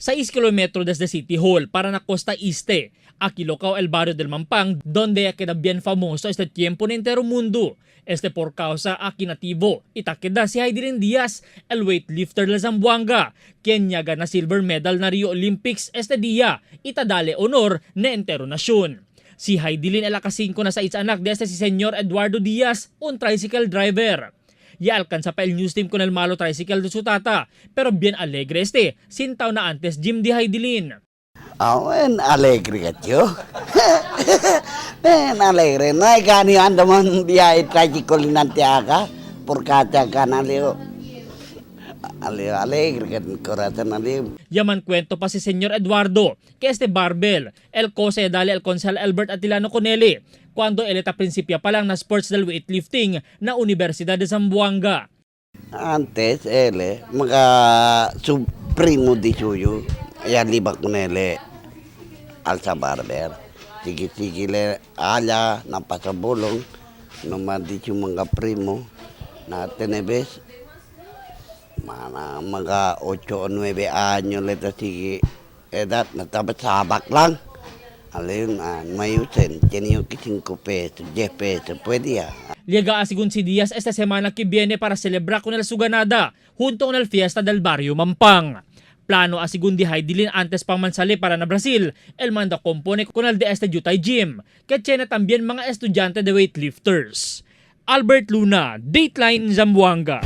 6 kilometros desde City Hall para na Costa Este, aquí local el barrio del Mampang, donde queda bien famoso este tiempo en entero mundo. Por causa aquí nativo, queda si Heidelin Diaz, el weightlifter de Zamboanga, quien ya gana silver medal na Rio Olympics este día, itadale honor na entero nasyon. Si Heidelin el akasinko na sa anak de si Senyor Eduardo Diaz, un tricycle driver. Ya alcanza pa el news team con el malo tricycle de su tata, pero bien alegre sintaw na antes Jim di Heidelin. En alegre ka yo. En alegre. No hay gani ando man dia tricycle nanti aga. Por kata kana leo. Alegre kan corazón aleo. Yaman kwento pa si Senyor Eduardo que barbell, el cose dale al Consel Albert Atilano Conelli, cuando él eta prinsipya pa lang na sports del weightlifting na Universidad de Zamboanga. Antes él mga su primo di suyo, ya liba con él alza barber. Sige le ala na pasabulong no madicho mga primo na tenebes mana mga 8 o 9 anyos le sige edad na tabat sabak lang. Alin mayusen tiene que 5 pesos, 10 pesos, puede ya. Llega asigun si Diaz esta semana que viene para celebrar con el Suganada junto con el fiesta del barrio Mampang. Plano asigun di Heidelin antes pang mansali para na Brasil, el manda compone con el de Yutay Gym, que tiene también mga estudyante de weightlifters. Albert Luna, Dateline Zamboanga.